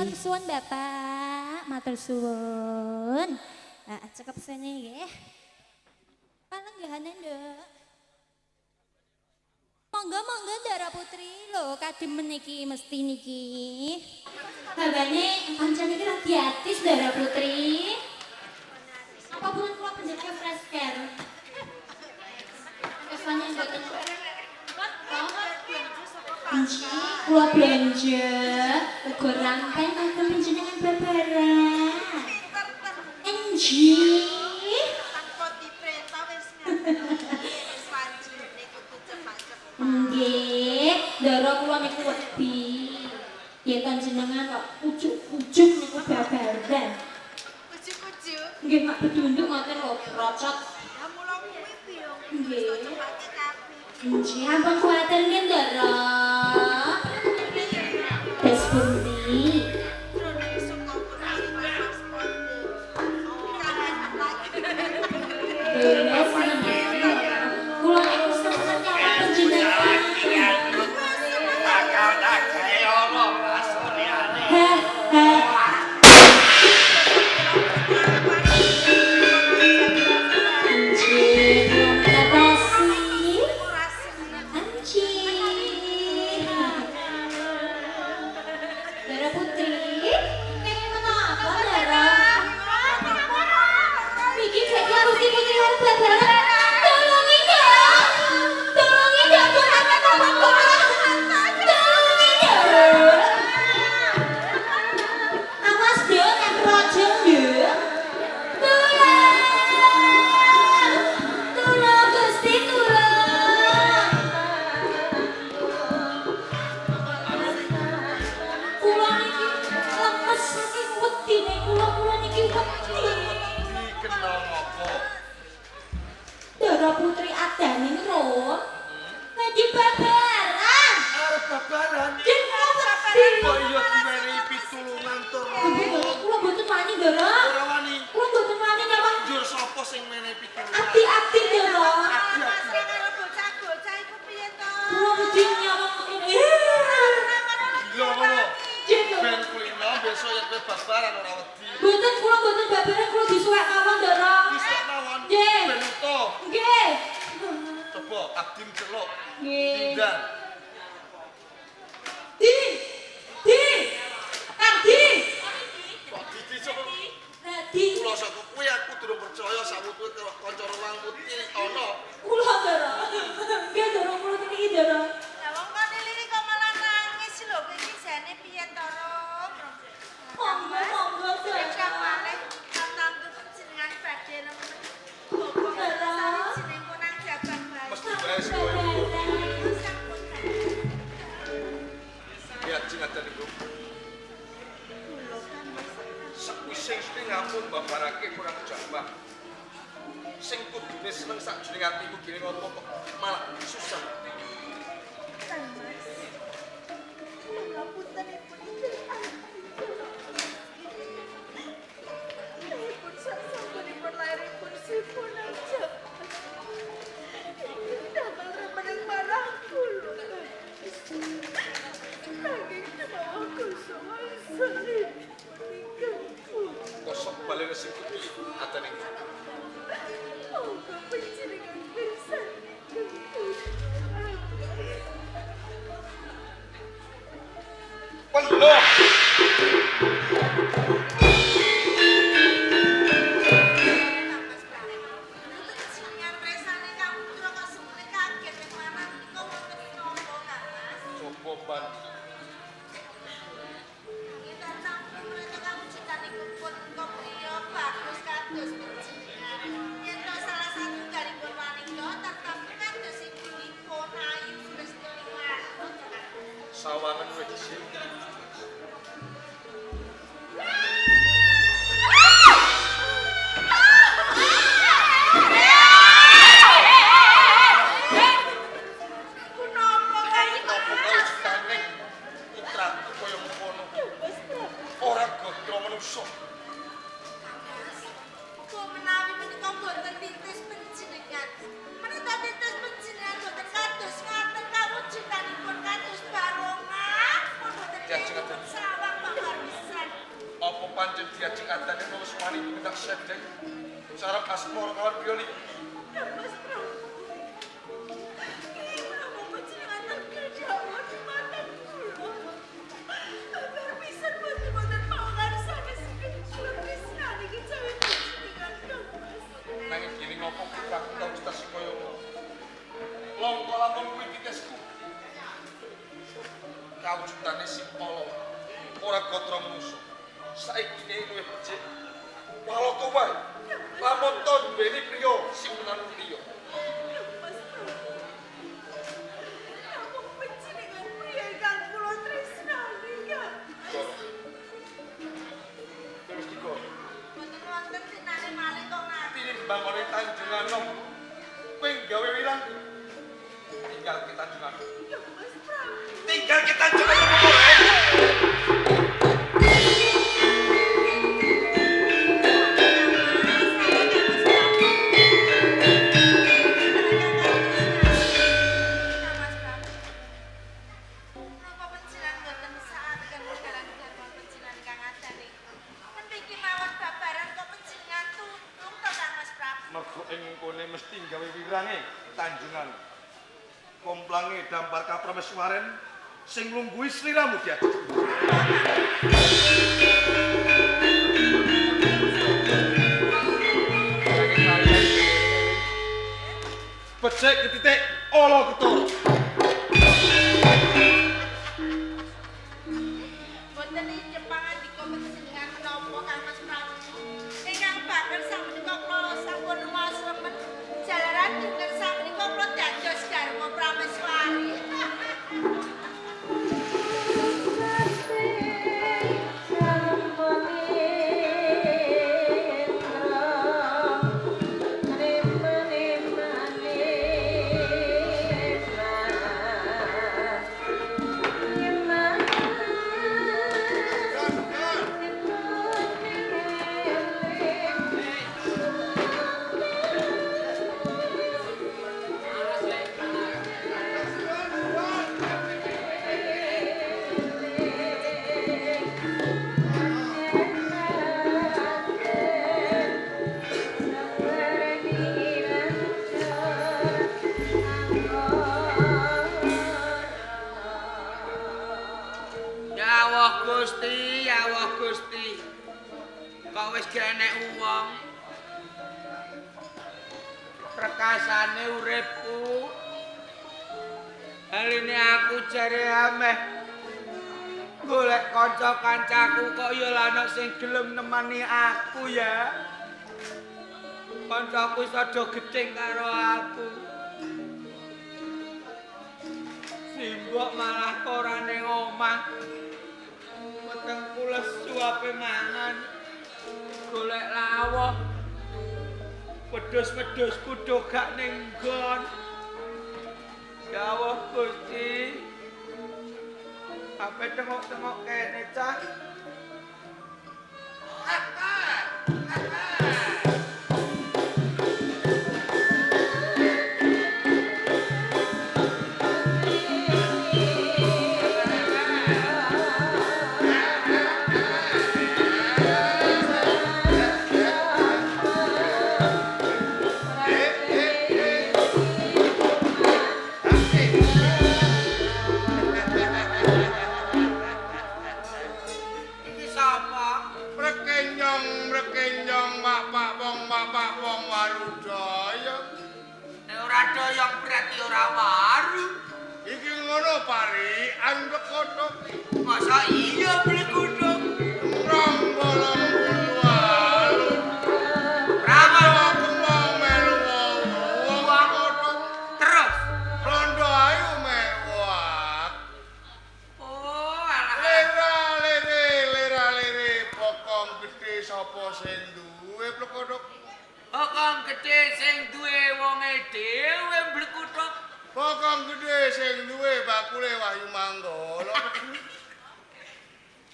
Matur suwun Bapak, matur suwun. Cekap sini nggih. Palenggahane, Nduk. Monggo Ndara Putri lho, kademen iki mesti niki. Babane pancen iki lagi atis Ndara Putri. Apa pun kula penjaga fresh care. Kesane mboten. Anji, kula belanja uga rangkaian kagem panjenengan babaran. Anji. Nggih, ndara kula niku wedi. Yen panjenengan kok ujuk-ujuk niku babaran. Ujuk-ujuk. Nggih, mak betunduk ngoten lho, procot. Ya mula kuwi piye? Nggih. Nggih, ampun kuwatir nggih, Ndara. Tes pundi? Kula niku seneng nyawang panjenengan. Bakal tak gawe ana pasuryane. Ndara Putri adane ngrut. Lagi babaran. Arep babaran. Yen kula wedi. Kok iya diwenehi pitulungan to. Kula mboten wani, Ndara. Ora wani. Kula mboten wani nyawang. Njur sapa sing menehi pitulungan? Ati-ati, Ndara. Bocah-bocah iku piye to? Kula wedi nyawang ngene. Iya ngono. Jen lho. Ben kulino besok yen kowe babaran ora wedi. Mboten kula mboten babaran, kula disuwek mawon, Ndara. Bisa mawon. Nggih. Ben utuh. Nggih. Coba abdim celuk. Nggih. Tindan. Di. Kang Di. Kok didi coba. Di. Kula saka kuwi aku durung percaya sawetku kanca ruang putih ana. Kula, Ndara. Nggih, Ndara, kula niki, Ndara. Lah wong kok niliri kok malah nangis lho, kowe iki jane piye to, Rom? Monggo, Cekak Ndara. malih tantu jenengan badhe nemen. Bapak kula jeneng konang jabang bae. Mesti bae sing kowe. Sampun. Ya jenengan niku. Sakwise iki ngampun babarake kurang jambah. Sing kudune seneng sakjroning atiku gene ngopo kok malah susah. Kosok balene sing putih atane. Peluk. Coba ban. Sawangan wis dhisik. Napa kaya cetaning putraku kaya ngono. Ora godho manungsa. Kok menawi menika boten tintis panjenengan. Menika tintis panjenengan boten kados ngaten kawujudanipun kados barongan. Boten Ya, jenengan. sawang bakar pisan. pancen diajeng adane wis wani tumindak sedeng. Sarep asmara kawon Bioli. Ya Mas Prabu. Iki menapa panjenengan kerjaan di mata kula. Agar bisa boten pangan sanes kula tresna niki cawe panjenengan Kang Mas. Nanging dene ngopo kita wis tas kaya longko lamun kuwi pitesku. Kawujudane Simpala ora gatra musuh. Saiki luwih becik. Walaka wae. Lamun to duweni priya simpenan liya. Mas Prabu. Napa panjenengan priya ingkang kula tresnani Kang? Terus diko. Boten wonten sinane malih kok ngati. Tinimbang oleh Tanjungan Nom. Kowe gawe wirang. Tinggal kita Tanjungan. Ya Mas Prabu. Tinggal kita Tanjungan Nom. Mergo ing kene mesti gawe wirange Tanjungan. Komplange dampar kaprameswaren sing nglungguhi sliramu diajeng. Becik ketitik ala ketur. Boten iki pangan dikompetisikan menapa Kang Mas Prabu. Ingkang bakal sapunika kula sampun rumas remen jalaran dinten sapunika kula dados garwa prameswari. Ya Allah Gusti. Kok wis genek wong. Rekasane uripku. Haline aku jare ameh golek kanca-kancaku kok ya ana sing gelem nemani aku ya. Kancaku sada gedeng karo aku. Simbok malah ora ning omah. Wetengku lesu ape mangan. Golek lawuh. Wedhus-wedhusku dogak ning nggon. Ya Allah Gusti. Ape tengok-tengok kene cah. Masa iya beli kuduk? Bolong bulu Berapa? aku mau melu wong kodok. Terus? Rondo ayu mewah. Oh, alah. Lera bokong gede sapa sing duwe plekodok. Bokong gede sing duwe wonge dhewe blekuduk. Bokong gede sing duwe bakule Wahyu Manggala.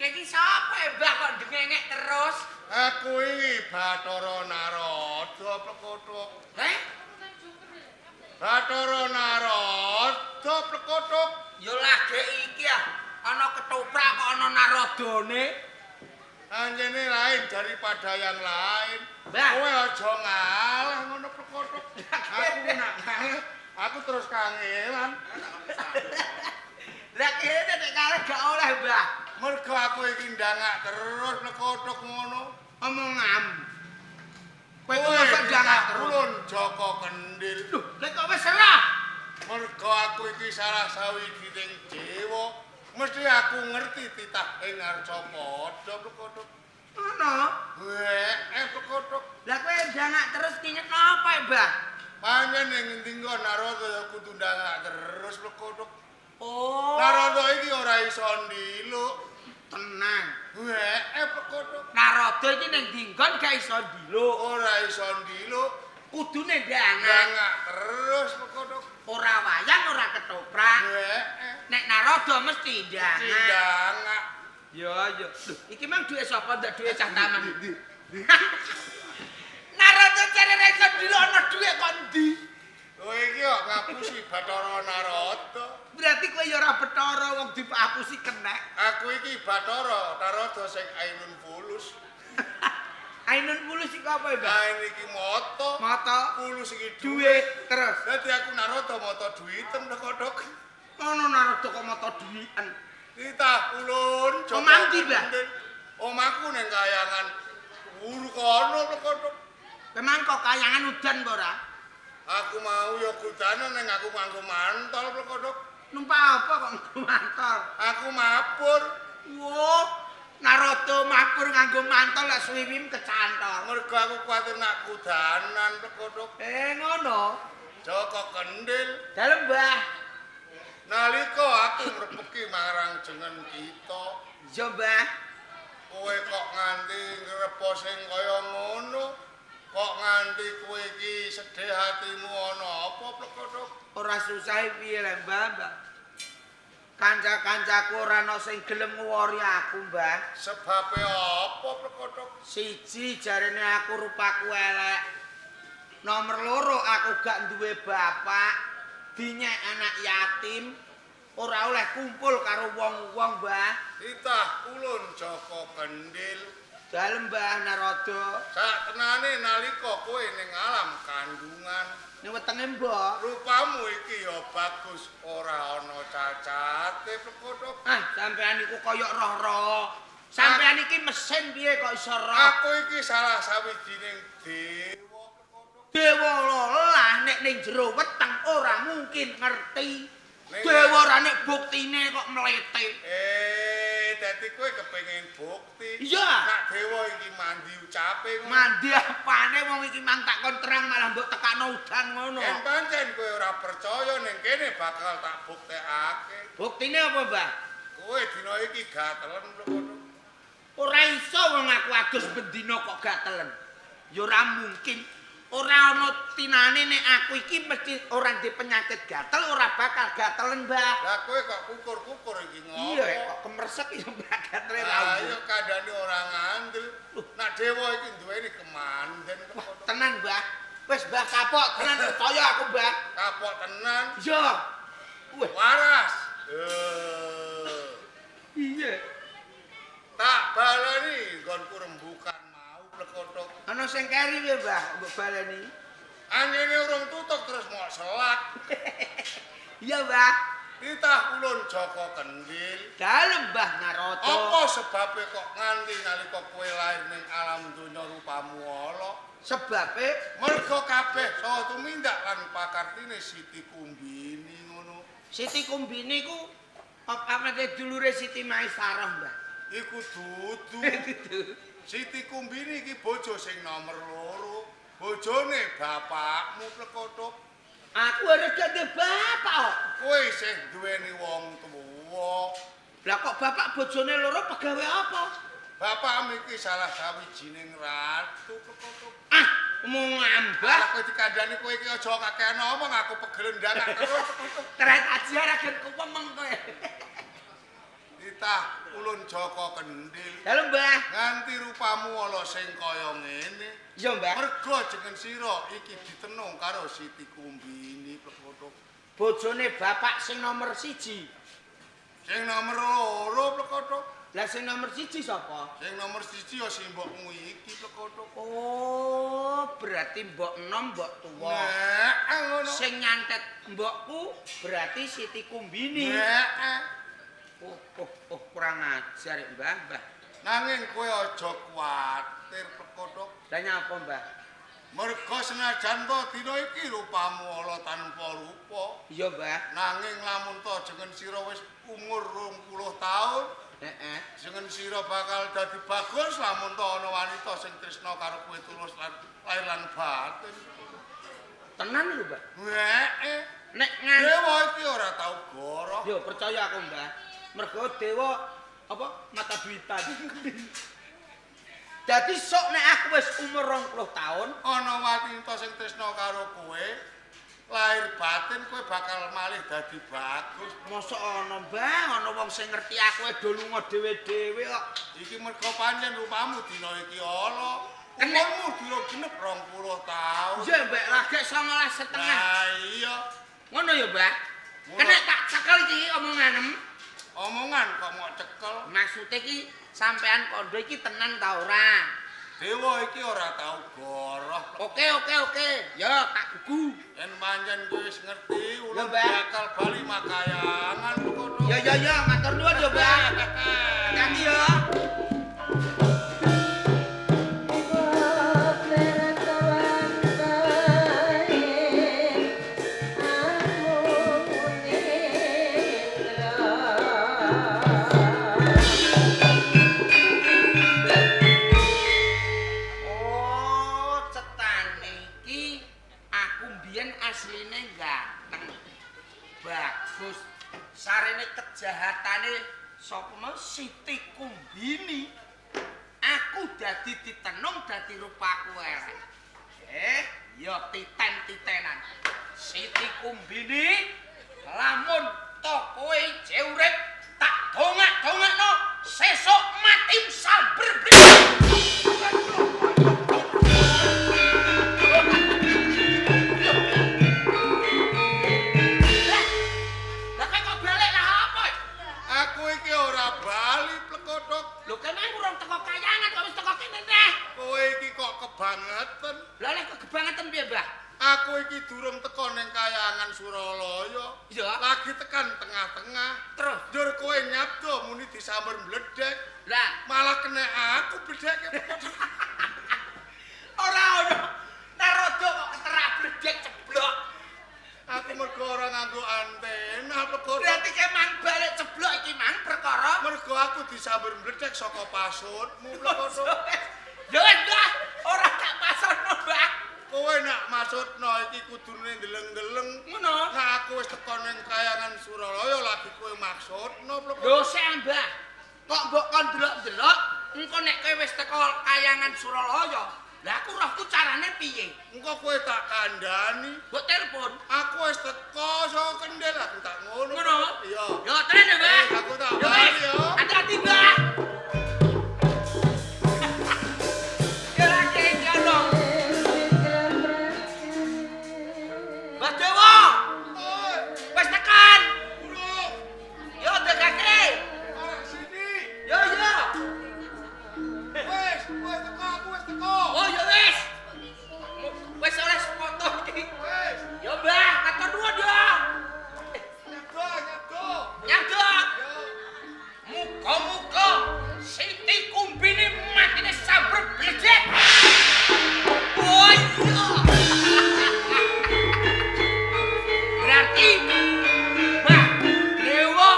Iki sapa Mbah kok dengengek terus? Aku iki Bathara Narada plekodok. Bathara Narada plekodok. Ya lagi iki ah, ana ketoprak kok ana narodane. Anjene lain daripada yang lain. Mbah. Kowe aja ngalah ngono pekotok. Aku nak ngalah, aku terus kangelan. Lah kene nek kalah gak oleh, Mbah. Mergo aku iki ndangak terus pekotok ngono. Omongam. Kowe Kowe kok ndangak terus. ulun Joko Kendil. Lho, lek kok wis salah. Mergo aku iki salah sawijining dewa. Mesti aku ngerti titah ing arca padha pekotok. Ngono. Pekotok. Lah kowe ndangak terus kinget napa, Mbah? Panjen ning endi kok Narada ya kudu ndangak terus pekotok. Oh. Narada iki ora iso ndiluk. Tenang. Pekotok. Narada iki ning dinggon gak iso ndiluk. Ora iso ndiluk. Kudune ndangak. Ndangak terus pekotok. Ora wayang, ora ketoprak. Nek Narada mesti ndangak. Ndangak. Ya, ya. Lho, iki mang duwe sapa ndak duwe cah taman? Narada jare ra iso ndiluk ana duwe kok ndi? Kowe iki kok ngapusi Bathara Narada. Berarti kowe ya ora Bathara wong dipapusi kenek. Aku iki Bathara Narada sing Ainun Fulus. Ainun Fulus iki apa, Mbak? Ain iki mata, Mata Fulus iki duwe duit. terus. Dadi aku Narada mata duwiten pekotok. Ono Narada kok mata duwiten. Titah ulun Joko Omah ndi, Mbak? Kendil. Omahku ning kayangan Wuru kono pekotok. Memang kok kayangan udan apa ora? Aku mau ya kudanan ning aku nganggo mantol pekotok. Numpak apa kok nggo mantel? Aku mabur. Wo, Narada mabur nganggo mantel lek swiwim kecantol. Mergo aku kuwatir nak kudanan pekotok. Ngono. Joko Kendil. Dalem, Mbah. Nalika aku ngrepeki marang jeneng kita, Iya, Mbah. kowe kok nganti ngrepo sing kaya ngono? Kok nganti kowe iki sedih hatimu ana apa pekotok? Ora susah piye lek, Mbah. Kanca-kancaku ora ana sing gelem nguwori aku, Mbah. Sebabe apa pekotok? Siji jarene aku rupaku elek. Nomor loro aku gak duwe bapak, dinyek anak yatim, ora oleh kumpul karo wong-wong, Mbah. Titah ulun Joko Kendil. Dalem, Mbah Narada. Sak tenane nalika kowe ning alam kandungan, Ning wetenge, Mbok. rupamu iki ya bagus, ora ana cacate pekotok. Ah, sampean iku kaya roh-roh. Sampean iki mesin piye kok iso roh? Aku iki salah sawijining dewa pekotok. Dewa lelah nek ning jero weteng ora mungkin ngerti. Dewa ora nek buktine kok mlete. Dadi kowe kepengin bukti. Iya. Nak dewa iki mandi ucape ngono. Mandi apane wong iki mang tak kon terang malah mbok tekakno udan ngono. Yen pancen kowe ora percaya ning kene bakal tak buktekake. Buktine apa, Mbah? Kowe dina iki gatelen ngono. Ora iso wong aku adus bendina kok gatelen. Ya ora mungkin. Ora ana tinane nek aku iki mesti ora ndek penyakit gatel, ora bakal gatelen, Mbah. Lah kowe kok kukur-kukur iki ngopo? Iya, kok kemersek ya Mbah gatle ra. Ayo kandhane ora ngandel. Nak dewa iki duweni kemanden kok. Tenan, Mbah. Wis, Mbah kapok, tenan percaya aku, Mbah. Kapok tenan. Iya. Wih, Waras. iya. Tak baleni nggonku rembukan mau plekotok. Ana sing keri ya, Mbah, mbok baleni. Anjene urung tutuk terus mau selak. Iya, Mbah. Titah ulun Joko Kendil. Dalem, Mbah Narada. Apa sebabe kok nganti nalika kowe lahir ning alam donya rupamu ala? Sebabe Mergo kabeh saha tumindak lan pakartine Siti Kumbini ngono. Siti Kumbini ku apa dulure Siti Maisarah, Mbah. Iku dudu. Siti Kumbini iki bojo sing nomor 2. Bojone bapakmu plekotok. Aku harus gak bapak kok. Kowe sing duweni wong tuwa. Lah kok bapak bojone loro pegawe apa? Bapakmu iki salah sawijining ratu plekotok. Ah, omong ambah. Lah kowe dikandani kowe iki aja kakean ngomong aku pegel ndangak terus plekotok. Teret aja ra gen kuwemeng kowe. Titah ulun Joko Kendil. Halo, Mbah. Nganti rupamu ala sing kaya ngene. Iya, Mbah. Mergo jeneng sira iki ditenung karo Siti Kumbini plekotok. Bojone bapak sing nomor 1. Sing nomor 2 plekotok. Lah sing nomor 1 sapa? Sing nomor 1 ya si mbokmu iki Plekodok. Oh, berarti mbok enom mbok tuwa. Nek ngono. Sing nyantet mbokku berarti Siti Kumbini. Nek. Oh, kurang ajar Mbah. Nanging kowe aja kuwatir Plekodok. Lah nyapa Mbah? Merga senajan to dina iki rupamu ala tanpa rupa. Iya Mbah. Nanging lamun to jeneng sira wis umur 20 taun, Heeh. jeneng sira bakal dadi bagus lamun to ana wanita sing tresna karo kowe tulus lan lair lan batin. Tenan lho Mbah. Heeh. Nek Dewa iki ora tau goroh. Yo percaya aku Mbah. Mergo dewa apa mata duitan. Dadi sok nek aku wis umur 20 tahun, Ana wanita sing tresna karo kowe, lair batin kowe bakal malih dadi bagus. mosok ana Mbah, ana wong sing ngerti aku do lunga dhewe-dhewe kok. Iki mergo pancen rupamu dina iki ala. Kenek. Umurmu dina genep 20 taun. Iya Mbak, lagi 19,5. Nah iya. Ngono ya Mbah. Ngono. Kena tak cekel iki omonganem. Omongan kok mau cekel. Maksude iki sampean kondo iki tenan ta ora? Dewa iki ora tau goroh. Oke. Ya tak gugu. Yen pancen kowe wis ngerti Ya, ulun Mbak. bakal bali makayangan kono. Ya, matur nuwun ya Mbah. Hati ya. Oh, cetane iki aku mbiyen asline ganteng. Bagus. Sarene kejahatane sapa mau Siti Kumbini. Aku dadi ditenung dadi rupaku elek. Ya titen-titenan. Siti Kumbini lamun to kowe isih urip tak dongak-dongakno sesuk mati sabar. Lah kok balik lah apa? Aku iki ora bali Plekodok. Lho kene urung teko kayangan kok wis teko kene neh. Kowe iki kok kebangetan. Lah nek kok kebangetan piye, Mbah? Aku iki durung teko ning kayangan Suralaya. Iya. Lagi tekan tengah-tengah. Terus Njur kowe nyabdo muni disamber mbledek. lah Malah kena aku bledeke. ora ono. Narodo kok keterak bledek ceblok. Aku mergo ora nganggo antena Plekodok. Berarti ke mang balik ceblok iki mang perkara. Mergo aku disamber mbledek saka pasutmu Plekodok. Ya wis, Mbah. Ora tak pasono, Mbah. Kowe nak maksudno iki kudune ndeleng-ndeleng. Ngono. Nah aku wis teko ning kayangan Suralaya lagi kowe maksudno Lho Plekodok. sik, Mbah. Kok mbok kon delok-delok engko nek kowe wis teko kayangan Suralaya. Lah aku rohku carane piye? Engko kowe tak kandhani. Mbok telepon. Aku wis teko saka kendel aku tak ngono. Ngono? Iya. Yo tenan ya, Mbah. Aku tak Yo, bali wis. yo. Hati-hati, Mbah. Ya lagi ngono. Mbah Dewa, Oi, wis tekan. bro. Yo dekake. Arek sini. Yo. Wis, kowe teko, aku wis teko. Oh, yo wis. Wis oleh foto iki. Wis, Yo, Mbah, matur nuwun yo. nyabdo. Nyadok. Yo. Muga-muga Siti Kumbini matine sabar bledek. Oh iya. Berarti Mbah Dewa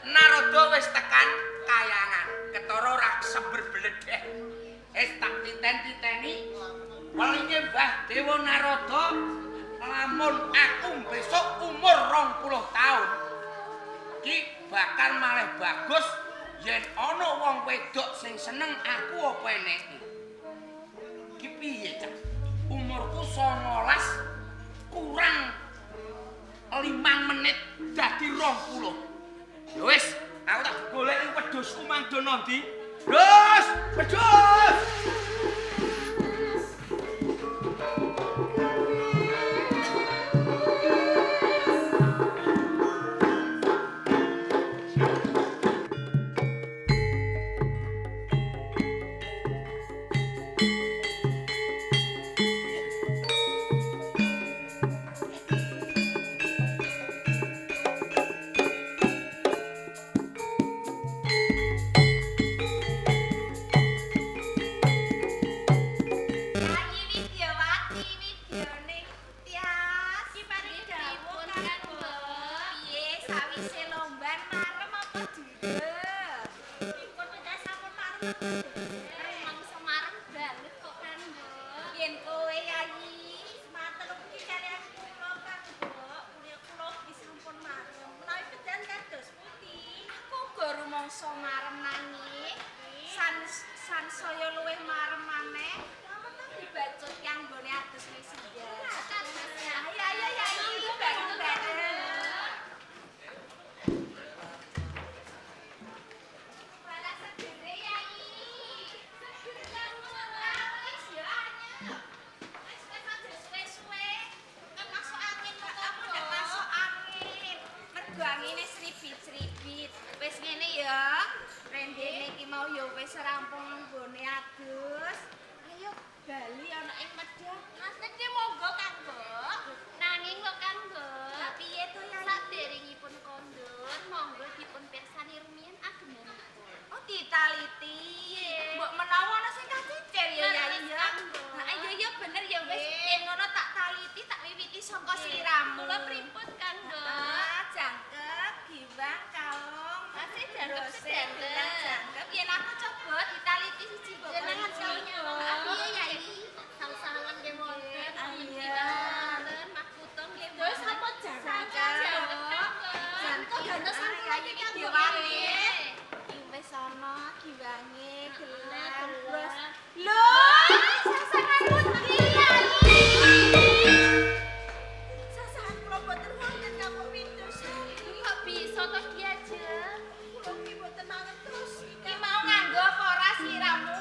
Narada wis tekan kayangan. Ketara ora sabar bledek. Tak titen-titeni welinge Mbah Dewa Narada lamun aku besok umur 20 tahun. Ki bakal malih bagus yen ana wong wedok sing seneng aku apa eneke. Ki piye, Cak? Umurku 19 kurang 5 menit dadi 20. Ya wis, aku tak goleki wedhusku mangdono ndi. Wedhus, wedhus. Rumang Semarang banget kok kan, Mbok. Yen kowe yayi, semanten ugi kalian kula kan, Mbok. Kuliah kula iki sampun marem. Menawi kedan kados pundi? Aku uga rumangsa marem nanging san saya luwih marem maneh. Kamu tuh dibacut yang nggone adus wisuda. Ayo iki bareng-bareng. Balas sedere yai. Wis ya anyep. Wis aja suwe-suwe. Kan masuk angin kok kamu ndak masuk angin. Mergo angine sribit-sribit. Wis ngene ya. Rendene iki mau ya wis rampung nggone adus. Ayo bali ana ing medhang. Mas Nedhe monggo Kang Mbok. Nanging kok Kang Mbok. Lah piye to ya? Saderengipun kondur, monggo dipun pirsani rumiyin agemanipun. Oh ditaliti. Mbok menawa ana sing kacicir ya Yai ya. Nah iya ya bener ya wis yen ngono tak taliti tak wiwiti saka sliramu. Kula pripun Kang Mbok? Jangkep, giwang, kalong. Masih jangkep. Yen aku coba ditaliti siji mbok. Jenengan saunya. Piye Yai? Saus-sausan nggih wonten. Ayo. Makutong nggih. Wis apa jangkep? Jangkep gantos sampeyan iki diwali. Wis ana giwange gelang. Wis. Lho, sasaran pundi Yai? Sasaran kula boten wonten kapok pintus. Kok bisa to Ki Ajeng? Kula ki boten mangertos. Ki mau nganggo apa ora sliramu?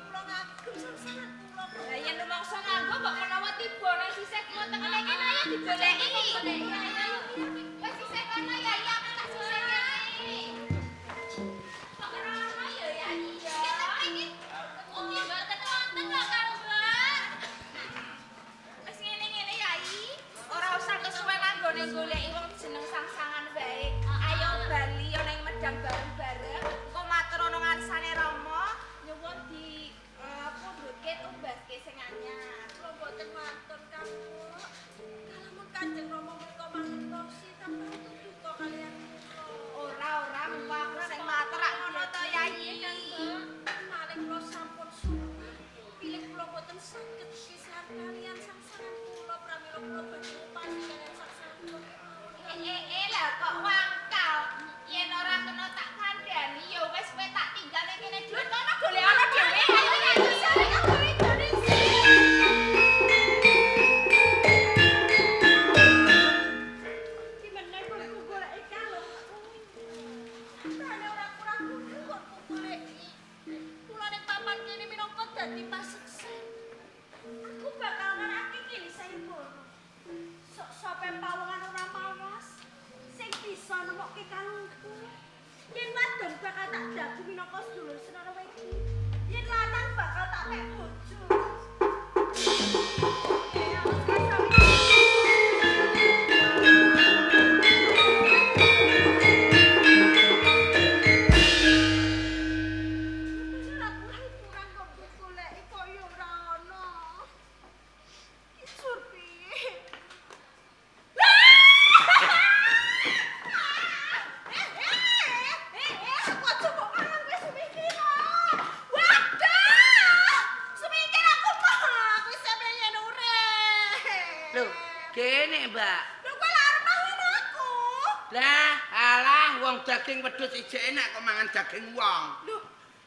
Kula ngagem sasaran kula. Lah yen rumangsa nganggo kok menawa tiba nang sisih kula tekan iki ayo digoleki. Wis sisih kono ya iya aku tak sisih kene. Kok ora ono ya ya iya. Iki ugi mboten wonten kok Kang Mbak. Wis ngene-ngene Yai, ora usah kesuwen anggone goleki wong jeneng sang-sangan wae. Ayo bali ana ing medhang bareng-bareng. Engko matur ana ngarsane Rama nyuwun di pundhutke tumbaske sing anyar. Kula boten wonten Kang Mbok. Kalamun Kanjeng Rama menika mangertosi tambah duka kalian kula. Ora mengko aku sing matur rak ngono to Yai. Maling kula sampun sumpah. Pilih kula boten saged pisahan kalian sang-sangan kula pramila kula badhe upami kalian sang-sangan kula. Lah kok wangkal. Yen ora kena tak kandhani ya wis kowe tak tinggal ning kene dhewe kono golek ana dhewe. Ayo sare kok widone sih. Ki meneh kok goleki kalung. Tane ora kurang kudu kok goleki. Kula ning papan kene minangka dadi paseksen. Aku bakal ngarake kene saya bono. Sampai pawongan ora mawas sing bisa nemokke kalungku. Yen wadon bakal tak dagu minangka sedulur senara iki. Yen lanang bakal tak mek bojo. Kurang kok goleki kaya ora ana. Isur piye? Lho, kene, Mbak. Lho kowe lak arep mangan aku. Lah, alah wong daging wedhus ijek enak kok mangan daging wong. Lho,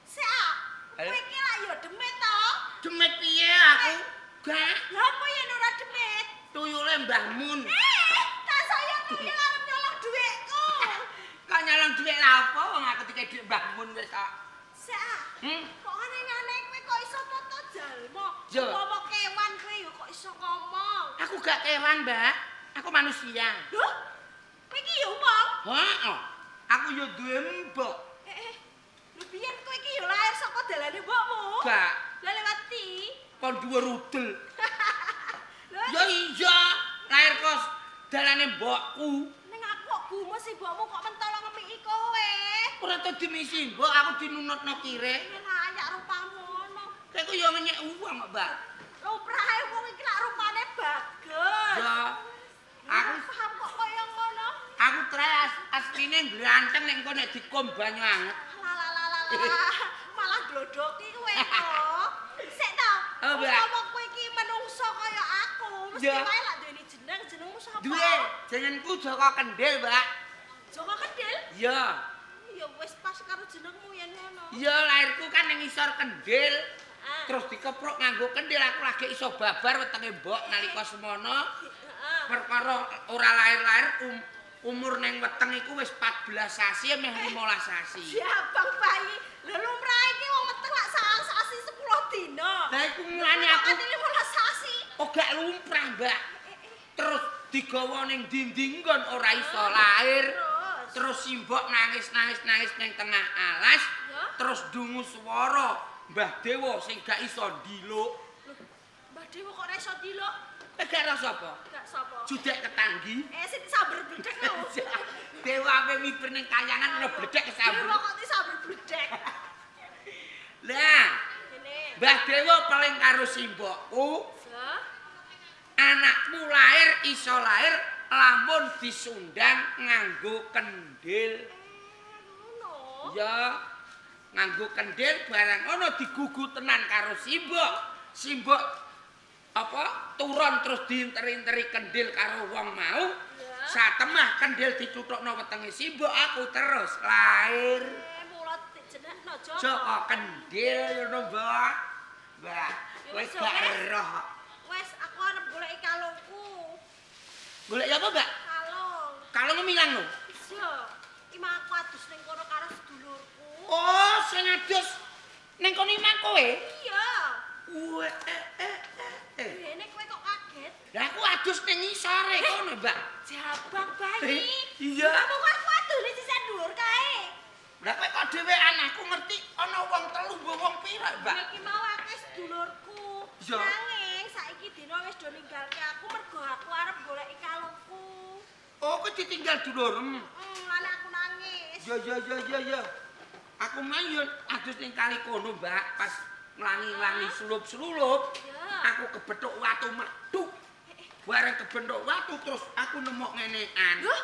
sik. Kowe iki lak ya demit to? Demit piye aku? Gak, Lah apa yen ora demit? tuyule Mbah Mun. Tak saya tuyul arep nyolong dhuwitku. Kok nyolong dhuwit lha apa wong aku dikek dhuwit Mbah Mun wis kok. Sik. Hmm? Kok aneh-aneh kowe kok iso toto jalma? Yo. Ngomong kewan kowe ya kok iso ngomong. Aku gak kewan, Mbak. Aku manusia. Lho, kowe iki ya wong. Heeh. Aku yo duwe mbok. Lho biyen kowe iki ya lahir saka dalane mbokmu? Gak, Lah lewat ndi? kon duwe rudel. Lho, Ya iya, lahir kos dalane mbokku. ning aku kok gumes si mbokmu kok mentolo ngemiki kowe. Ora tau dimisi mbok, aku dinunutno kire. Layak rupamu ngono. Kayak ku yo ngenyek uang, Mbak. Lumrahe wong iki lak rupane bagus. Ya, aku paham kok kaya ngono. aku tres asline glanteng nek engko nek dikom banyu anget. Lah malah dodoki kowe to. Sik to. Oh, Mbak. Ngomong kowe iki menungso kaya aku, mesti Ya. wae lak duweni jenengmu sapa? Duwe, jenengku Joko Kendil, Mbak. Joko Kendil? Ya. Ya wis pas karo jenengmu yen ngono. Ya lahirku kan ning isor Kendil. Ah. Terus dikeprok nganggo kendil aku lagi iso babar wetenge mbok nalika semono. Heeh. Perkara ora lahir-lahir umur ning weteng iku wis 14 sasi meh 15 sasi. Siabang bayi. Lha lumrah iki wong meteng lak sasi 10 dina. Lah iku mulane aku 15 sasi. kok gak lumrah, Mbak. Terus digawa ning dinding kon ora iso lahir. Terus simbok nangis ning tengah alas. Ya. Terus dungu swara Mbah Dewa sing gak iso ndiluk. Mbah Dewa kok ora iso diluk? Gak ora sapa? Gak sapa? Judek ketanggi. Sing samber bledek lho. Dewa ape miber ning kayangan ana bledek Dewa kesambut. kok samber bledek. Lah, Ngene. Mbah Dewa paling karo simbokku, Ya. anakmu lahir iso lahir lamun disundang nganggo kendil. Ngono. Ya, nganggo kendil barang ono digugu tenan karo simbok. Simbok apa turun terus diinteri-interi kendil karo wong mau. Ya. Satemah kendil dicuthukno wetenge simbok aku terus lahir. Mulut jenengno Joko. Joko Kendil ngono, Mbak. Mbak, kowe Wis, gak wis. eroh. Wes aku arep goleki kalungku. Golek apa, Mbak? Kalung. Kalungmu milang lho. Iya. Iki mah aku adus ning kono karo sedulurku. Oh, sing adus ning kono imang kowe. Iya. Weh, Dene kowe kok kaget? Lah aku adus ning isore kono, Mbak. Jabang bayi. Iya. Kamu kok aku adus ning sisa dhuwur kae. Lah kowe kok dhewean aku ngerti ana wong telu mbok wong pira, Mbak? Iki mau akeh sedulurku. Iya. Nanging saiki dina wis do ninggalke aku mergo aku arep goleki kalungku. Oh, kowe ditinggal dulurem. Lan aku nangis. Ya. Aku mayun adus ning kali kono, Mbak, pas nglangi-nglangi sulup-sulup. Ya. Aku kebethuk watu medhuk. Bareng kebethuk watu terus aku nemok ngenean. Loh,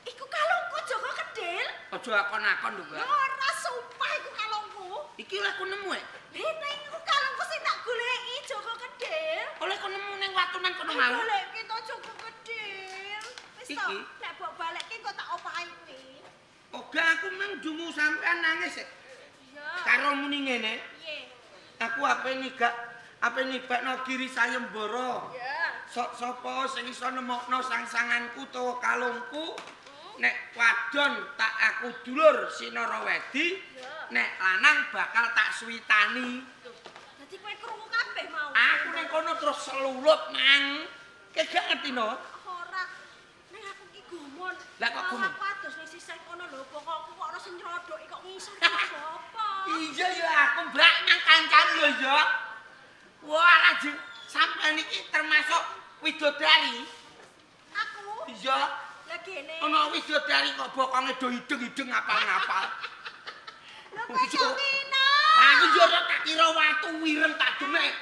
iku kalungku Joko Kendil. Aja akon-akon lho, Mbak. Ora sumpah iku kalungku. Iki oleh aku nemu e. Neng iku kalungku sing tak goleki Joko Kendil. Oleh aku nemu ning watunan kono mau. Goleki to Joko Kendil. Wis to, Iki? nek mbok baleki kok tak opahi kuwi. Oga aku mung dungu sampean nangis e. Iya. Karo muni ngene, Piye? aku ape nibakno kiri sayembara. Ya. Sapa sing iso nemokno sangsanganku utawa kalungku? Nek wadon tak aku dulur Sinara Wedi, Ya. nek lanang bakal tak suwitani. Dadi kowe krungu kabeh mau. Aku ning kono terus selulup mang. Ki gak ngerti no? Ora. Ning aku ki gumun. Lah kok Mau gumun? Aku adus ning sisih kono lho, bokongku kok ana sing nyrodoki kok ngisor apa? Iya ya aku mbak nang kancan lho ya. Wah lajeng sampean iki termasuk widodari. Aku. Iya. Lah gene. Ana widodari kok bokonge do hideng-hideng ngapal-ngapal. Lha kowe kok ngene? Aku yo ora tak kira watu wireng tak demek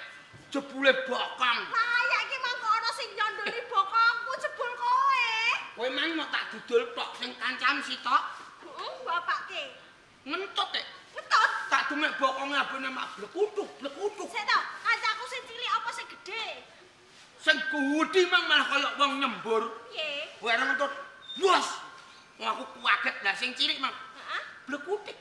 jebule bokong. Lah ya iki mangko ana sing nyondoli bokongku jebul kowe. Kowe mang mau tak dudul tok sing kancam sitok Heeh, bapake. ngentut e. Ngetut. Tak demek bokonge abene mak blekutuk. Sik to, kancaku sing cilik apa sing gedhe? Sing gudi mang malah kaya wong nyembur. Piye? Bareng ngentut. Bos. Aku kaget lah sing cilik mang Heeh. blekutik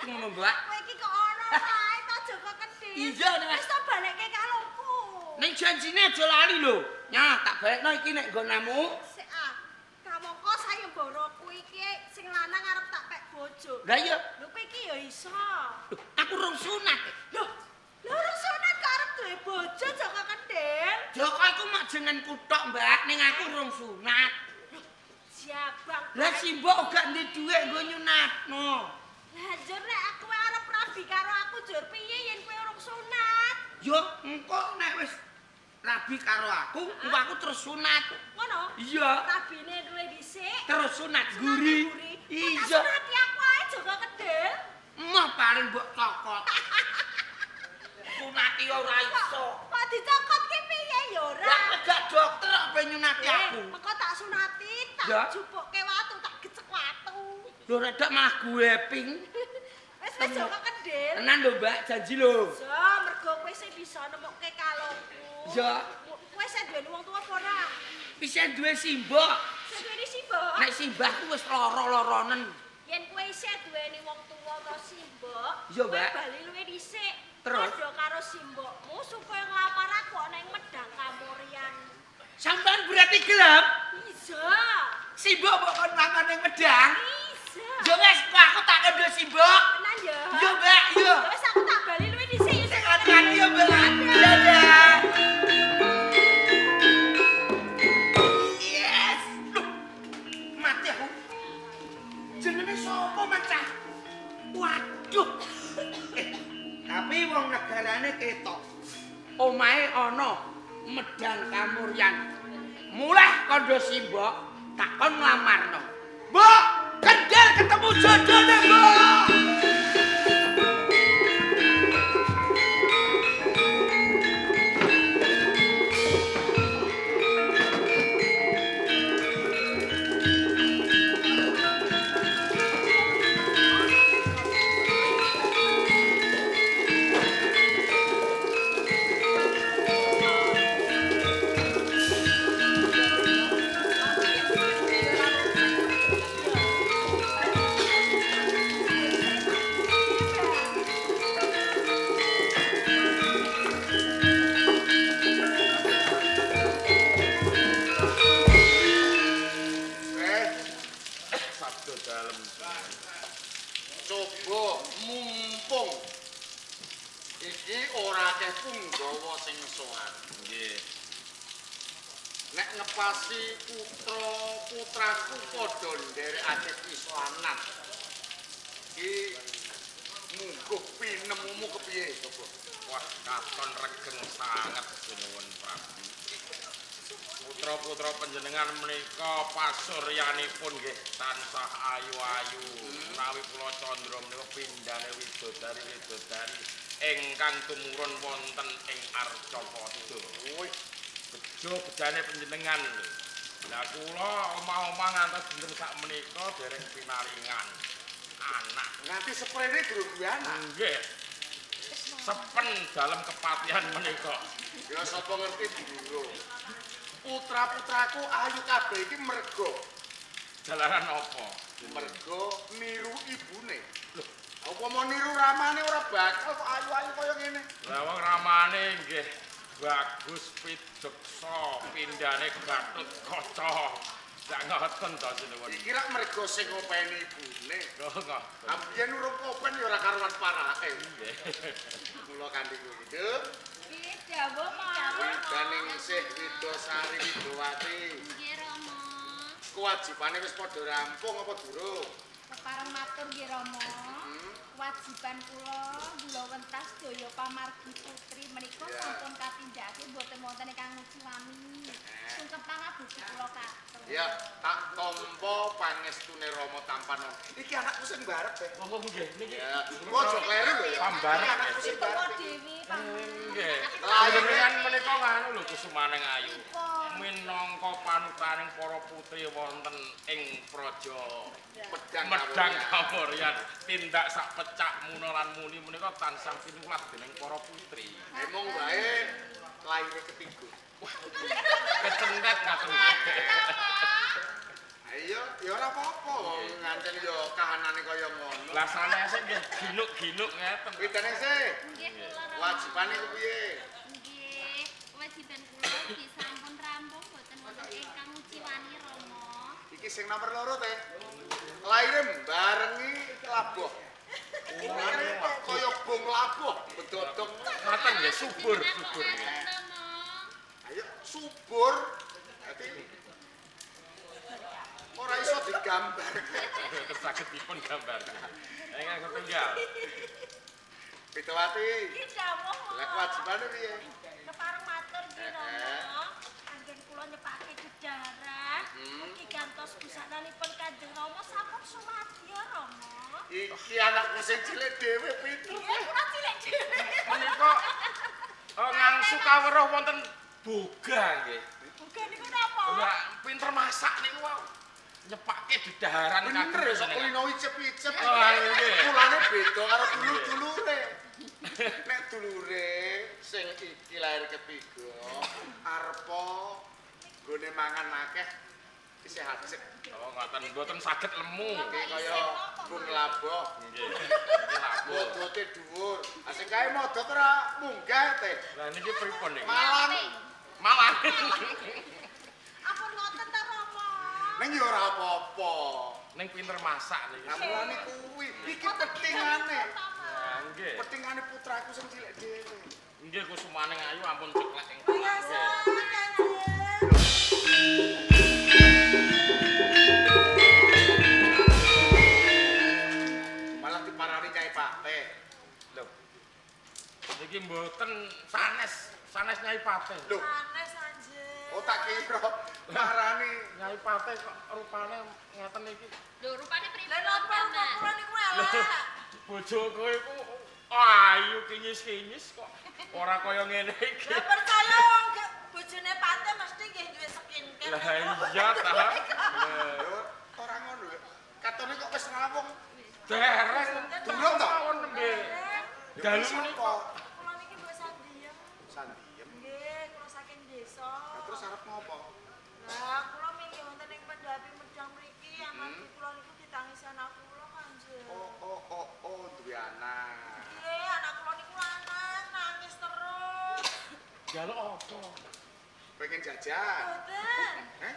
ngono, Mbak. Kowe iki kok ana wae to Joko Kendil. Iya, Nek. Wis to balekke kalungku. Ning janjine aja lali lho. Nyah, tak balekno iki nek nggonmu. Sik ah. Kamangka sayembaraku iki sing lanang arep tak pek bojo. Lah iya, Lho kowe iki ya iso. Loh, aku rung sunat. Loh, lho sunat kok arep duwe bojo Joko Kendil. Joko iku mak jenenganku tok, Mbak, ning aku rung sunat. Jabang. Lah simbok gak ndek dhuwit nggo nyunatno. Lah jur nek aku arep rabi karo aku jur piye yen kowe urung sunat? Yo, engko nek wis rabi karo aku, engko aku terus sunat. Ngono? Iya, Rabine duwe dhisik. terus sunat guri. Iya. Iya. Sunat aku ae Joko Kendil. Emah paling mbok cokot. Sunati ora iso. Kok dicokot ki piye ya ora? Lah kowe gak dokter kok pengen nyunati aku. Mengko tak sunati, tak Ya. jupukke watu, tak gecek watu. Lho rada malah gue ping. Wis Joko Kendil. Dil. Tenan lho, Mbak, janji lho. So, mergo kowe sing bisa nemuke kalungku. Ya. Kowe sing duweni wong tuwa apa ora? Bisa duwe simbok. Sing duweni simbok. Nek simbah ku wis lara-laranen. Yen kowe isih duweni wong tuwa utawa simbok, Iya, kowe Mbak. bali luwih dhisik. Terus? Padha karo simbokmu supaya nglamar aku ana ing Medang Kamuryan. Sampeyan berarti gelem? Bisa. Simbok kok kon mangan ning Medang? Bisa. Ya wis, kok aku tak kandha simbok. Tenan ya. Yo, Mbak, yo. Wis aku tak bali luwih dhisik ya. Hati-hati ya, Mbak. Dadah. Yes. Loh, mati aku. Jenenge sapa, Macah? Waduh. Tapi wong negarane ketok. Omahe ana Medang Kamuryan. Mulai kandha simbok tak kon nglamarno. Mbok, kendel ketemu jodone, Mbok. Sabdo dalem. Coba mumpung iki ora akeh punggawa sing sowan. Nggih. Nek ngepasi putra-putraku padha nderekake pisanan. Iki mungguh pinemumu kepiye coba? Wah, katon regeng sanget sinuwun Prabu. Putra-putra panjenengan menika pasuryanipun nggih tansah ayu-ayu. Menawi kula candra menika pindhane widodari ingkang tumurun wonten ing Arcapada. Wih, bejo bejane panjenengan lho. Lah kula omah-omah ngantos dinten sak menika dereng pinaringan anak. Nganti seprene durung duwe anak. Nggih. Sepen dalam kepatihan menika. Ya sapa ngerti dulu. Putra-putraku ayu kabeh iki mergo Jalaran apa? mergo niru ibune. Lho, apa mau niru ramane ora bakal kok ayu-ayu kaya ngene. Lah wong ramane nggih bagus pideksa, pindhane Gatut Kaca. Sak ngoten to sinuwun. Iki rak mergo sing ngopeni ibune. Oh ngoten. Ambiyen urung kopen ya ora karuan parake. Mula kanthi kuwi. Piye dawuh, Mas? Daning sih Widosari Widowati. Nggih, Rama. Kewajibane wis padha rampung apa durung? Kepareng matur nggih, Rama. Kewajiban kula wentas daya pamargi putri menika Ya. sampun katindakake mboten wonten ingkang nguciwani. Sungkem pangabuti kula katur. Ya, tak tampa pangestune Rama Tampanon. Iki anakku sing barep, Be. Oh nggih niki. Ya, ojo kleru lho ya. Pambarep. Iki anakku sing Tuwa barep. dewi pangapunten. Nggih. Panjenengan menika nganu lho Kusumaning Ayu. Pun. Minangka panutaning para putri wonten ing praja Medang Kamuryan. Tindak sak pecak muna lan muni menika tansah pinulat dening para putri. Emong wae laire ketiga. Kecendet ngaten nggih. Ayo, ya ora apa-apa wong ngancen ya kahanane kaya ngono. Lah sanese nggih ginuk-ginuk ngeten. Pitane sih, Nggih, kula Rama. wajibane kepiye? Nggih, kewajiban kula disampun rampung boten wonten ingkang nguciwani, Rama. Iki sing nomor loro teh. Laire barengi labuh. Umane kaya bong labuh bedodok. Ngaten nggih subur nggih. Ayo subur. Dadi ora iso digambar. Saged dipun gambar. Ingkang setunggal. Widowati, Iki dawuh. lek kewajibane piye? Kepareng matur nggih, Rama. Anggen kula nyepake jedaran. Mugi gantos busananipun Kanjeng Rama sampun sumadya, Rama. Iki anakku sing cilik dhewe pinter. Iya, kula cilik dhewe. Menika ngangsu kaweruh wonten boga nggih. Bukan niku napa? Lah pinter masak niku wae. nyepake dedaharan Bener kok senengan. kulino icep-icep. Oh, nggih. Kulane beda karo dulur-dulure. Nek dulure sing iki lahir ketiga arepa nggone mangan akeh isih hajek. Oh, mboten saged lemu. Iki kaya mbung laboh. Nggih. Iki labuh. Bodote dhuwur. Asing kae modot ora munggah teh. Lah niki pripun niki? Malang. Malang. Ampun ngoten ta Rama. Ning yo ora apa-apa. Ning pinter masak niki. Amulane kuwi iki petingane. Nah, nggih. Petingane putraku sing cilik dhewe. Nggih Kusumaning Ayu ampun ceklek ing Biasa Nggih. Kanjeng. Malah diparani Nyai Pak Teh. Lho. Niki mboten sanes Nyai Patih. Lho, Sanes Kanjeng. oh tak kira marani Nyai Patih kok rupane ngeten iki. Lho rupane pripun? Lah napa kula niku elek? Bojoku iku ayu kinyis-kinyis kok ora kaya ngene iki. Lah percaya wong bojone Pate mesti nggih duwe skincare. Lah iya ta. Lah, lho ora ngono lho. Katone kok wis rawung. dereng Durung to? Mawon nggih. Dalu menika Kula niki duwe sandiem. Sandiem. Nggih, kula saking desa. Lah terus arep ngopo? Lah kula minggu wonten ing Pendapi Medang mriki amargi kula niku ditangisi anak kula Kanjeng. Oh, duwe anak. Nggih, anak kula niku lanang nangis terus. jaluk apa? Pengen jajan. Boten. Eh?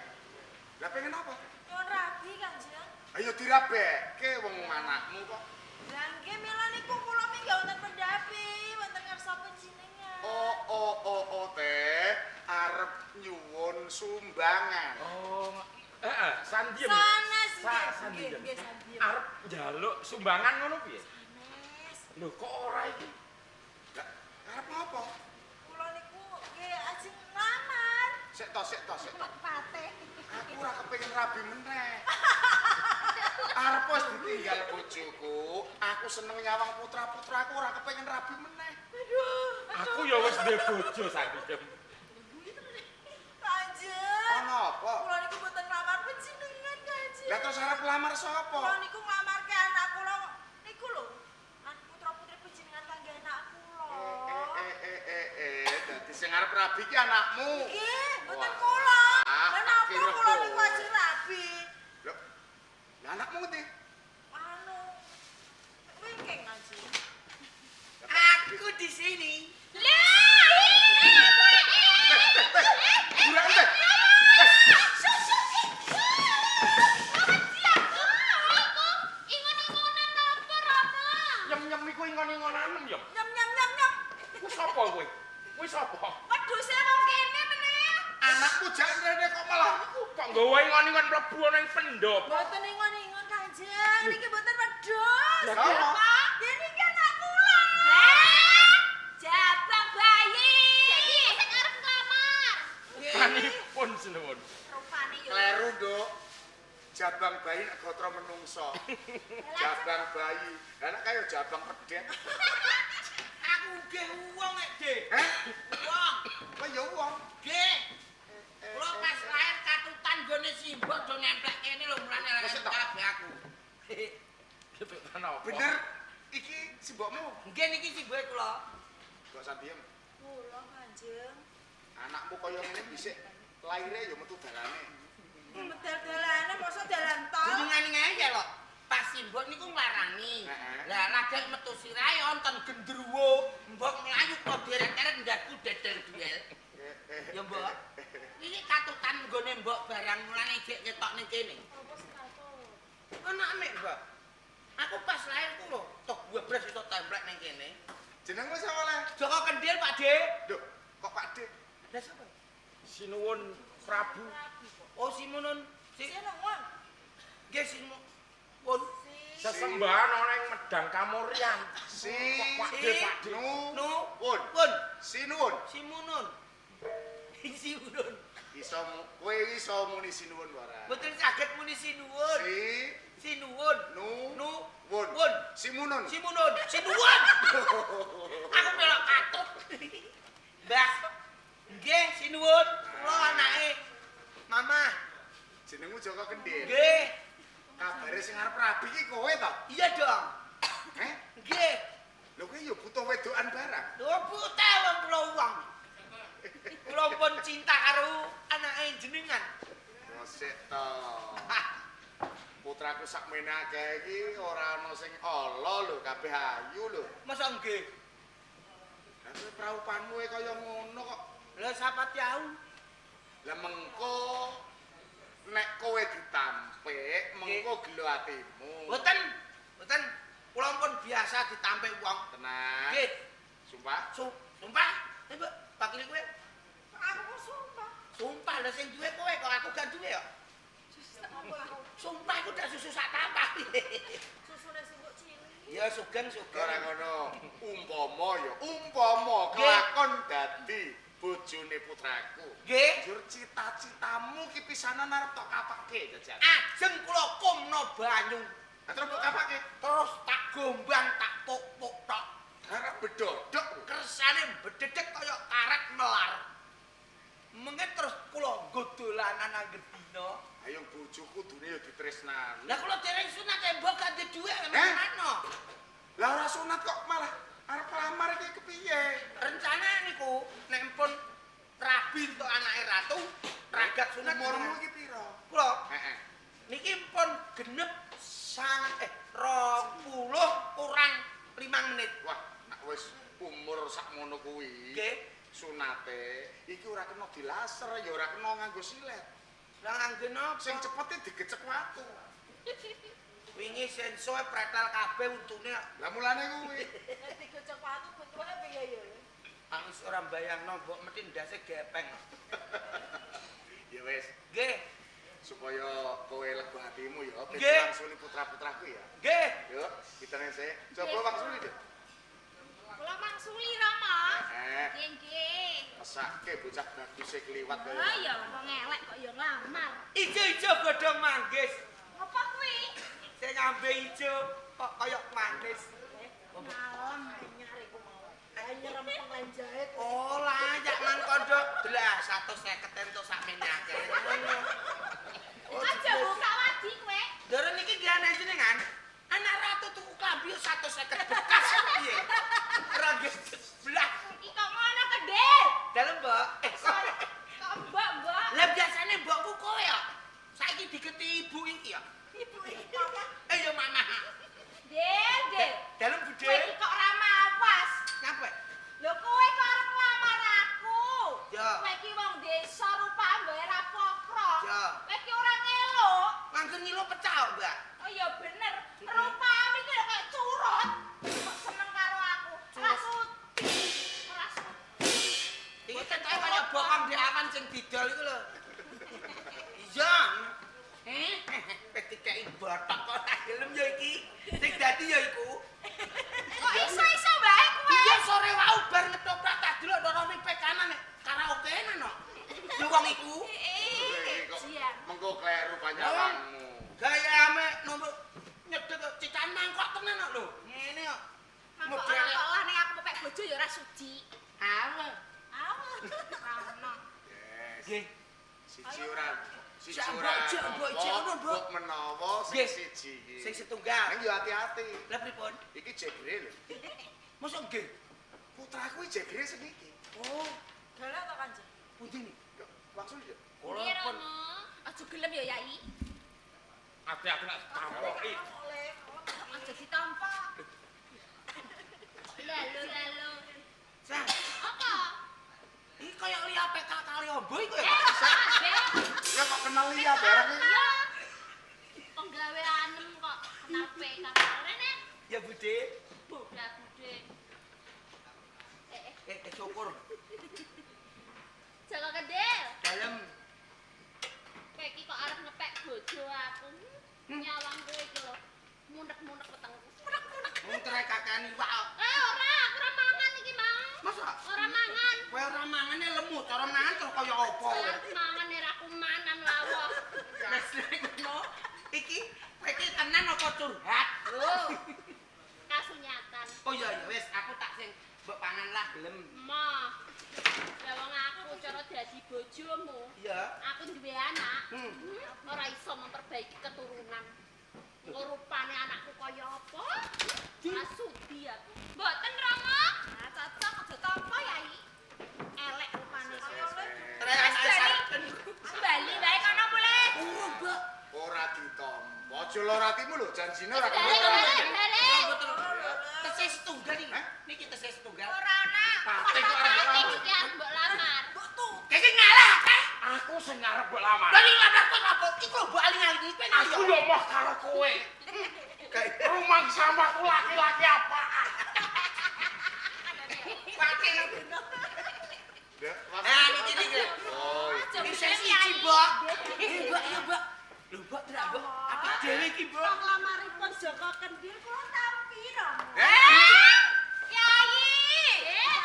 Lah pengen apa? Nyuwun rabi Kanjeng. Ayo dirabekke wong anakmu kok. Lah nggih mila niku kula minggu wonten Pendapi wonten ngarsa panjenengan. Oh, teh arep nyuwun sumbangan. Oh, sandiem. Sanes Sandiem. nggih sandiem. Arep njaluk sumbangan ngono piye? Sanes. Lho kok ora iki? Lah arep apa? Kula niku nggih ajeng nglamar. Sik to. Pate. Aku ora kepengin rabi meneh. Arep wis ditinggal bojoku, aku seneng nyawang putra-putraku ora kepengin rabi meneh. Aku ya wis duwe bojo sandiem. Kanjeng. Ana apa? Kula niku mboten nglamar panjenengan Kanjeng. Lah terus arep lamar sapa? Kula niku nglamarke anak kula niku lho. Anak putra-putri panjenengan kangge anak kula. Dadi sing arep rabi ki anakmu. Nggih, mboten Wah. kula. Ah, Lah napa kira kula kok. niku ajeng rabi? Lho. Lah anakmu ngendi? Anu. Wingking Kanjeng. Aku di sini. Durang teh. Nyem-nyem iku ingon-ingonan ya. Nyam nyam nyam nyam. Ku sapa kowe? Kuwi sapa? Wedhuse wong kene meneh. Anakmu jak rene kok malah Kok nggawa ingon-ingon mlebu ana ing pendopo? Mboten ingon-ingon Kanjeng. Niki mboten wedhus. Lah, Apa? Ya niki anak kula. Jabang bayi. Jadi sing arep kamar. Kanipun sinuwun. Rupane yo. kleru, Nduk. Jabang bayi nek gatra menungso. Jabang bayi. Lah nek kaya jabang pedet. Aku nggih wong nek, Dik. Heh? Wong. Lah ya wong. Nggih. Kula pas lahir katutan gone simbok do nemplek kene lho mulane Wis, lahir Tok. kabeh aku. Gitu apa? Bener iki simbokmu. Nggih niki simbok kula. Kok sandiem. Kula Kanjeng. Anakmu kaya ngene dhisik laire ya metu dalane. Medal dalane mosok dalan tol. Jenengane ngene lho. Pas simbok niku nglarani. Heeh. Lah lagek metu sirahe wonten gendruwo, mbok mlayu kok deret-deret ndakku dedel duel. Ya mbok. Iki katutan nggone mbok barang mulane jek nyetok ning kene. Apa sepatu? Anak mek, Mbak. Aku pas lahir ku lho, tok brebes iso templek ning kene. Jenengmu sapa le? Joko Kendil, Pak De. Lho, kok Pak Dik? Lah sapa? Sinuwun Prabu. Oh, Simunun. Sinuwun. Nggih Simunun. Sesembahan ana ing Medang Kamuryan. Si Pak De, Pak De. Nu Pun. Sinuwun. Simunun. Simunun. Iso kowe iso muni sinuwun ora? Mboten saged muni sinuwun. Sinuwun. Nu Wun. Simunun. Simunun. Sinuwun. Aku melok katut. Mbah. Nggih, sinuwun. Kula anake Mama. Jenengmu Joko Kendil. Nggih. rabi iki kowe to? Iya dong. Heh? Nggih. Lho kowe ya butuh wedokan barang. Lho buta wong kula wong. Kula pun cinta karo anake jenengan. Mosek to. Putraku sakmene akeh iki ora ana sing ala lho, kabeh ayu lho. Masa nggih? Lah kowe praupanmu kaya ngono kok. Lah sapa tau? Lah mengko nek kowe ditampik, mengko gelo atimu. Mboten. Mboten. Kula pun biasa ditampik wong. Tenang. Nggih. Sumpah. Sumpah. Mbak, pakile kowe. Aku kok sumpah. Sumpah lho sing duwe kowe kok aku gak duwe ya. Sumpah aku udah susu sak tampah. Susune sing kok cilik. Ya sugeng. Ora ngono. Umpama Nggih. kelakon dadi bojone putraku. Nggih. Jur cita-citamu ki pisanan arep tok kapake jajal. Ajeng kula kumno banyu. Lah terus tok kapake. Terus tak gombang tak puk-puk tok. Arep bedodok. Kersane bededek kaya karet melar. Mengke terus kula nggo dolanan angger dina. Ayo bojoku kudune ya ditresnani. Lah kula dereng sunat tembok gak duwe dhuwit Eh? mana? Lah ora sunat kok malah arep lamar iki kepiye? Rencana niku nek pun rabi untuk anake ratu, ragat sunat Umurmu iki pira? kula Heeh. niki pun genep 20 kurang 5 menit. Wah, nek wis umur sakmono kuwi. Nggih. Sunate iki ora kena dilaser ya ora kena nganggo silet. Lah nganggo napa? Sing cepete digecek watu. Wingi sensoe pretel kabeh untune. Lah mulane kuwi. Nek digocok watu bentuke piye ya? Aku ora mbayangno mbok mesti ndase gepeng. Ya wis, Nggih. supaya kowe lega hatimu ya, ben Nggih. langsung putra-putraku ya. Nggih. Yuk, kitane sik. Coba maksud iki. Kula mangsuli Rama. Eh, Nggih nggih. mesake bocah bagus e kliwat kaya. Ah ya wong elek kok ya nglamar. Ijo-ijo godhong manggis. Apa kuwi? Sing ngambe ijo kok kaya manggis. Malam. Anyar iku mau. Anyar pengen jahit. Oh, layak man kondo. Lah 150 entuk sakmene akeh. Aja buka wadi kowe. Ndoro niki gane jenengan. Anak ratu tuku klambi 150 bekas piye? Ora nggih blas. Iki kok ngono kedel. Dalem, Mbok. Kok mbok-mbok. Lah biasane mbokku kowe ya. Saiki diketi ibu iki ya. Ibu iki mama. Ya mama. Del, Del. Dalem budhe. Kowe iki kok ora mawas. Nyapa? Lho kowe kok arep nglamar aku. Ya. Kowe iki wong desa rupamu mbae ra pokro. Ya. Kowe iki ora ngelok. Langsung ngilo pecah, Mbak. Oh iya bener. Rupamu iki lho kayak curut. Kok seneng karo aku. Ora sudi. Ora sudi. Iki ketoke kaya bokong di awan sing didol iku lho. Iya. Ketika batak kok tak gelem ya iki. Sing dadi ya iku. Kok iso-iso bae kowe? Iya sore wau bar ngetoprak tak delok ndoro ning pekanan karaokean no. Lu wong iku Kok Jian. mengko kleru panyalanmu. gayane nombok nyedek cican mangkok tenan kok lho. Ngene kok. Mangkok ora kok lah ning aku pepek bojo ya ora sudi. Awe. Awas. Ana. Yes. Nggih. Siji ora. Siji Jambok, ora. jambok, jambok, Mbok. Bok menawa sing Nggih. siji iki. Sing setunggal. Nang yo hati-hati. Lah pripun? Iki jegre lho. Mosok nggih. Putraku iki jegre sing iki. Oh, Galak ta Kanjeng? pundi nih? Langsung yo. Kula Piye pun Rono? Aja gelem ya Yai. Hati-hati nek tampoki. Oleh. Aja ditampa. Lalu. Sang. Apa? Iki kaya liya PK kali ombo iku ya. Ya kok kenal liya bareng iki. Iya. Penggaweanem kok kenapa kakak rene? Ya Bude. Budak-bude. Syukur. Jaga kedel. Dalem. Kowe iki kok arep ngepek bojo aku. Nyawang kowe iki lho. Munek-munek wetengku. Munek-munek. Wong trek kakani wae. Ora, aku ora mangan iki mau. Masa? Ora mangan. Kowe ora mangane lemu, cara mangan terus kaya apa kowe? Aku mangan ora kumanan lawah. Wes ngono. Iki kowe iki tenan apa curhat? Lho. Kasunyatan. Oh iya ya wis aku tak sing mbok pangan lah gelem. Ma. Ya wong aku cara dadi bojomu. Iya. Aku duwe anak. Hmm. Ora iso memperbaiki keturunan. Engko rupane anakku kaya apa? Asudi aku. Mboten Rama. Nah, cocok aja tampa Yai. Elek rupane. Bali wae kono mulai. Ora ditampa. Aja loro atimu lho, janjine ora Tesih setunggal iki. Niki tesih setunggal. Ora ana. Pate kok arep lamar. Iki arep mbok lamar. Kiki ngalah, Teh. Aku sing arep mbok lamar. Lah iki lamar kok apa? Iku lho mbok aling-aling iki pengen Aku yo moh karo kowe. Rumah samaku laki-laki apaan? Pake lho. Ya, Niki niki. Oh, Iki sesi iki, Mbok. Mbok, iya, Mbok. Lho, Mbok, tidak, Mbok. Apa dhewe iki, Mbok? Wong lamaripun Joko Kendil kula tampi Rama. Yai.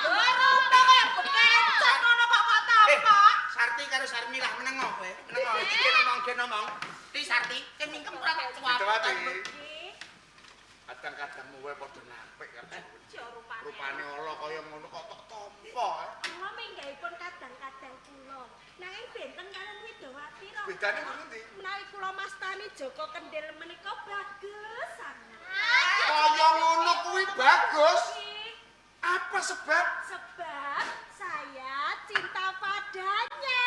Ora kaya bekencet ngono kok tampa. Sarti karo Sarmilah menengo kowe. Menengo iki ge ngomong. Ti Sarti, ke mingkem ora tak Ditewati. cuwap. Kadang-kadang kowe padha napik karo Jo rupane. rupane ala kaya ngono kok tok tampa. Kula minggahipun kadang-kadang kula. Nanging benten kalian Widowati Rama. Bedane ngendi? Menawi kula mastani Joko Kendil menika bagus sangat. Kaya ngono kuwi bagus. Apa sebab? Sebab saya cinta padanya.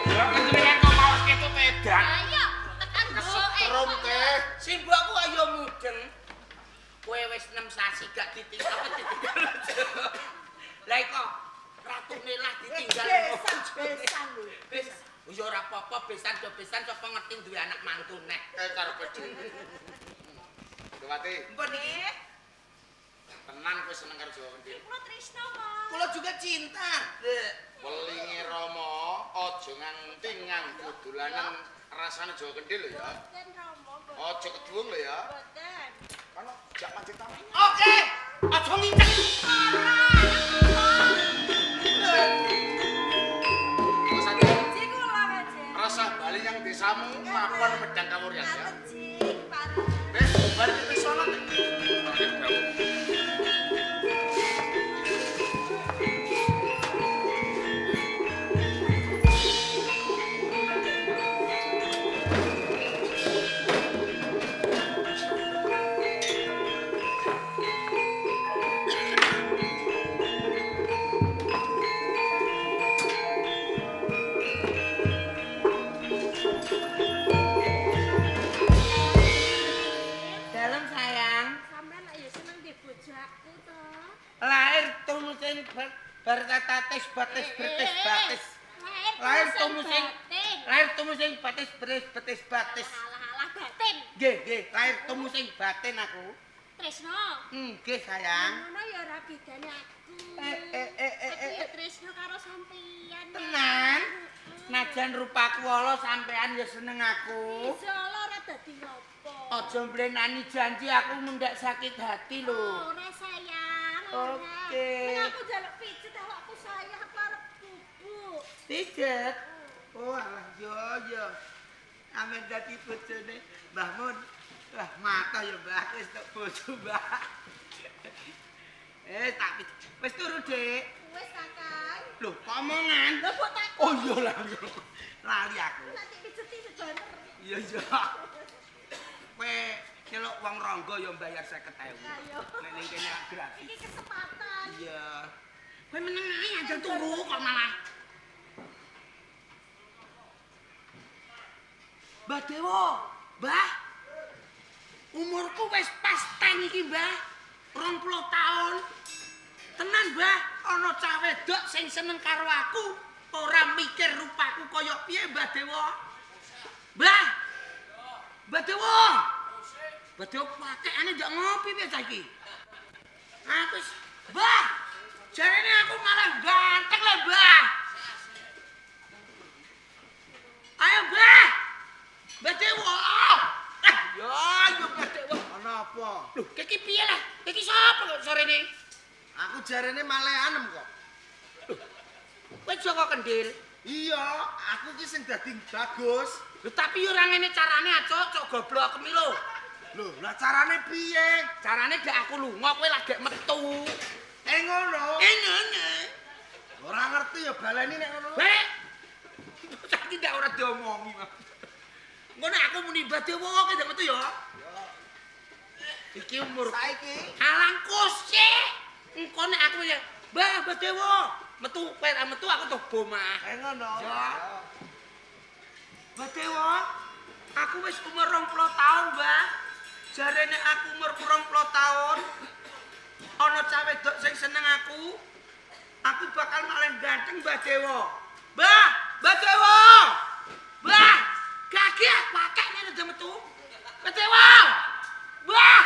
Lah panjenengan kok malah ketut edan. Ayo tekan Kesetrum teh. Simbokku ayo mudeng. Kowe wis 6 sasi gak ditinggal apa ditinggal. Lah kok ratune lah ditinggal. Besan lho. Besan. Ya ora apa-apa besan do besan sapa ngerti duwe anak mantu nek. Karepe dhewe. Dewati, Mpun iki. tenan kowe seneng karo Jawa Kendil. Kula tresno, Mas. Kula juga cinta. Welinge Rama aja nganti nganggo dolanan rasane Jawa Kendil lho ya. Boten Rama, boten. Aja keduwung lho ya. Boten. Kan jak mancing tamu. Oke. Aja nginceng. Mas Adi, Ji kula aja. rasah bali yang desamu mapan medang kawuryan ya. Ngaten Ji, pareng. Wes, bari kita sholat. Dalam sayang. Sampeyan ayo seneng di bojoku to. Lahir tumusin berkatatis batis bertis batis. Lahir tumusin batis beris betis batis. Alah batin. Nggih, lahir tumusin batin aku. Tresno. Nggih sayang. Ngono ya ora bedane aku. Aku ya tresno karo sampeyan. Tenan. Najan rupaku ala sampean ya seneng aku. Insyaallah ora dadi ngopo. Aja mblenani janji aku mendak sakit hati lho. Ora sayang. ora. Oke. Nek aku njaluk pijet awakku sayang aku arep bubuk. Pijet. Oh alah yo. Amen dadi bojone Mbah Mun. Wah, mata ya Mbah, wis tok bojo Mbah. Tak pijet. Wis turu, Dik. Wis Kakang. Loh, kok omongan? Lah kok tak Oh iya lah. Lali aku. nanti pijeti sebanter. Iya. Kowe nyeluk wong ronggo ya bayar 50.000. Ayo. Nek ning kene gratis. Iki kesempatan. Iya. Kowe meneng ae aja turu kok malah. Mbah Dewa, Mbah. Umurku wis pas teng iki, Mbah. 20 tahun. Tenan, Mbah, ana cah wedok sing seneng karo aku, ora mikir rupaku kaya piye, Mbah Dewa. Mbah. Mbah Dewa. Mbah Dewa pakekane ndak ngopi piye saiki? Aku Mbah. Jarene aku malah ganteng lho, Mbah. Ayo, Mbah. Mbah Dewa. Yo Mbah Dewa. Ana apa? Loh, iki piye lah? Iki sapa kok sorene? Aku jarene malehanem kok. Kowe Joko Kendil. Iya, aku ki sing dadi bagus. Lho tapi yo ora ngene carane, Cok goblok kemi lho. Lho, lah carane piye? Carane gak aku lunga kowe lagi metu. Ngono. Ngene. Ora ngerti ya baleni nek ngono. Wek. Saiki ndak ora diomongi, Mas. Ngono aku muni Badewo kowe ndak metu ya? Iki umur Saiki alang kusik. Engko nek aku ya, Mbah Badewo, metu kowe ra metu aku tuh bomah. ngono. Ya. Badewo, aku wis umur 20 tahun, Mbah. Jarene aku umur 20 tahun. Ana cah wedok sing seneng aku. Aku bakal malah ganteng Mbah Dewo. Mbah Dewo. Mbah, kaki aku pakai nek udah metu. Mbah Dewo. Mbah,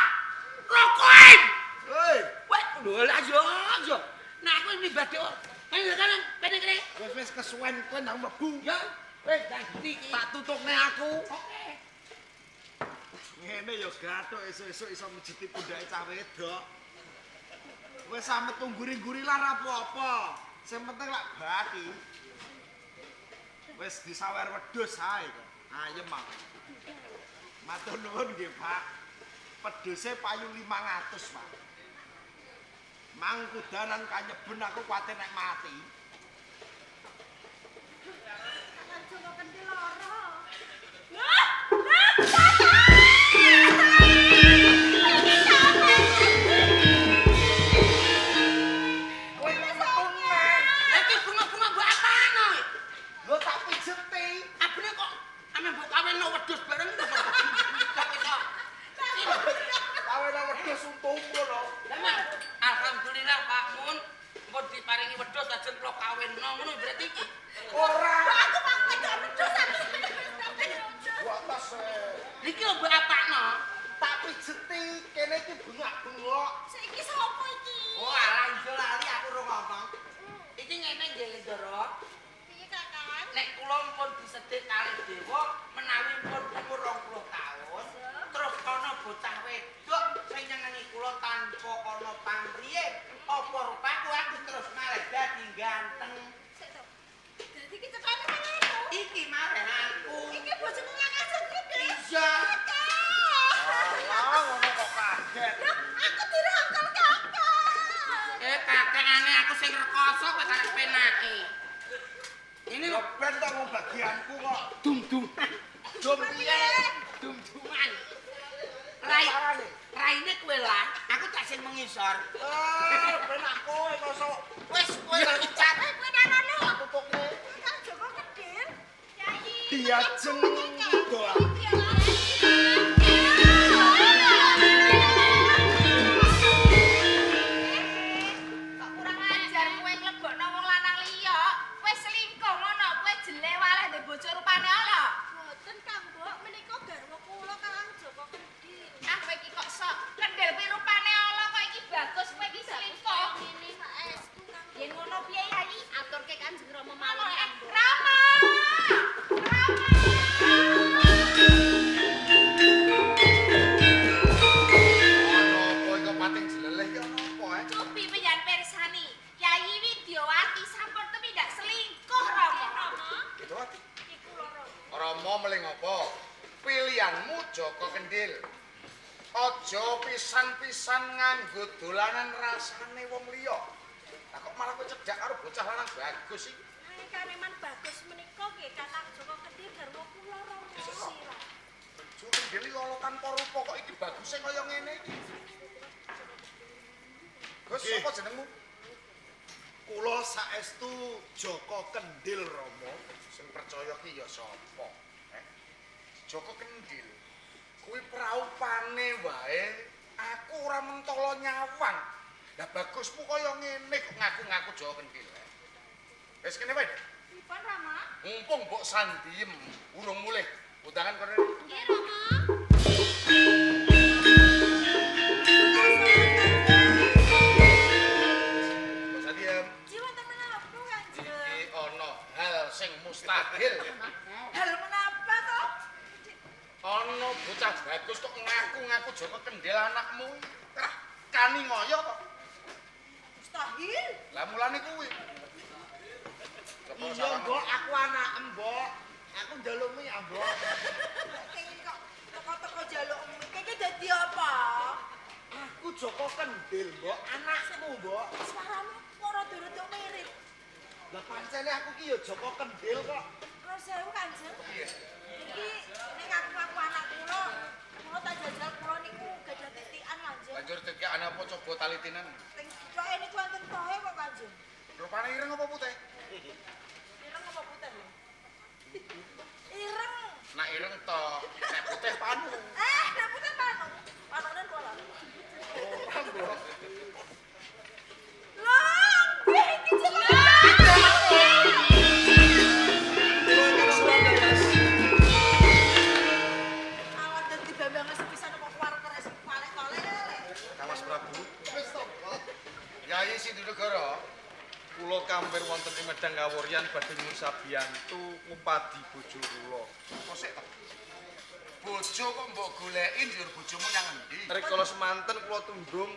rokoin. Hei, Weh, lho lah yo. Nah aku ini Mbah Dewo. Ayo kanan, kene. wis kesuwen kowe nang mlebu. Ya, weh ganti iki. Tak tutupne aku. Oke. Ngene ya gathuk esuk-esuk iso mejiti pundake cah wedok. Wis sampe tungguri-guri lah apa-apa. Sing penting lak baki. Wis disawer wedhus ae kok. Ayem mak. Matur nuwun nggih, Pak. Pedhuse payu 500, Pak. Mang kudanan kanyeben aku kuwatir nek mati. Kowe kok metune? Iki bunga-bunga mbok apano? Lho tak pijeti. Abene kok ame mbok kawinno wedhus bareng to. Kok iso? Kawin wedhus untumu lho. Lah, alhamdulillah Pak Mun, mbok diparingi wedhus lajeng kula kawinno ngono berarti iki. Ora. Aku mau wedok wedhus aku. Gua tas. Iki lho mbok apano? Tak pijeti kene iki bengak-bengok. Saiki sapa iki? Oh, alah iso lali aku ora ngomong. Iki ngene nggih Ndoro. Piye Kakang? Nek kula pun disedhit kalih dewa menawi pun umur 20 taun, terus ana bocah wedok sing nyenengi kula tanpa ana pamriye, apa rupaku aku terus malah dadi ganteng. Sik to. Dadi iki cekane ngono. Iki malah aku. Iki bojomu ngajeng iki. Iya. Alah ngono kok kaget. Aku dirangkul Kakang. Kakekane aku sing rekoso kowe karep penake. Ini lho Ben to ngomong bagianku kok. dum-duman. Dom piye? Dum-duman. Raine kowe lah, aku tak sing mengisor. Ben aku kok Wis kowe ngucap. Kowe nanono. tutupne. Kang Joko Kedhir. Yai. Diajeng doa. Kok kurang ajar kowe nglebokno wong lanang liya. Kowe selingkuh ngono, kowe jelek waleh ndek bojo rupane ala. Boten Kang Mbok, menika garwa kula Kang Joko Kedhir. Ah kowe iki kok sok kendel pi rupane ala kok iki bagus kowe iki selingkuh. Ini saestu Kang. Yen ngono piye Yai? Aturke Kanjeng Rama Mawon mawon. Rama. Ono kowe kok pating jeleleh ki ono apa Cupi penyan persani. Yai Widyawati sampun tumindak selingkuh Rama. Gitu ati. Iku loro. Rama meling apa? Pilihanmu Joko Kendil. Aja pisan-pisan nganggo dolanan rasane wong liya. Lah kok malah kowe cedhak karo bocah lanang bagus iki. Kaneman bagus menika nggih Kakang Joko Kedhir garwa kula Rama sira. Joko Kendil iki ala tanpa rupa kok iki baguse kaya ngene iki. Gus, sapa jenengmu? Kula saestu Joko Kendil Rama. Sing percaya ki ya sapa? Joko Kendil. Kuwi praupane wae aku ora mentolo nyawang. Lah bagusmu kaya ngene kok ngaku-ngaku Joko Kendil. Wis kene wae. Pripun Rama? Mumpung mbok sandiem urung mulih. Undangan kono. Nggih Rama. Mbok sandiem. Jiwa temen apa Kanjeng? Iki ana hal sing mustahil. Hal menapa to? Ana bocah bagus kok ngaku-ngaku Joko Kendil anakmu. Rah, kani ngoyo kok. Mustahil. Lah mulane kuwi. Iya, Mbok, aku anak Mbok. Aku njaluk mie ambok. Kene kok teko-teko njaluk mie. Kene dadi apa? Aku Joko Kendil, Mbok, anakmu, Mbok. Suaramu kok rada-rada mirip. Lah pancene aku ki ya Joko Kendil kok. Terus sewu Kanjeng. Iya. Iki ning aku anak kula tak jajal kula niku gadah titikan Kanjeng. Banjur dikek apa coba talitinan. Teng coke niku wonten tohe kok Kanjeng. Rupane ireng apa putih? Ireng apa putih lho? Ireng. Nak ireng to, nek putih panu. Nek putih panu. Panune kula. Ora, Mbok. Lah, piye iki jenenge? Awak dadi bambangan sepisan kok kuarter sing paling toleh. Kawas Prabu. Wis to, Mbok. Yayi Sindunegara. Kula kampir wonten ing Medang Kawuryan badhe nyuwun sabiyantu ngupadi bojo kula. Kok sik to? Bojo kok mbok goleki njur bojomu nang endi? Rikala semanten kula tundung.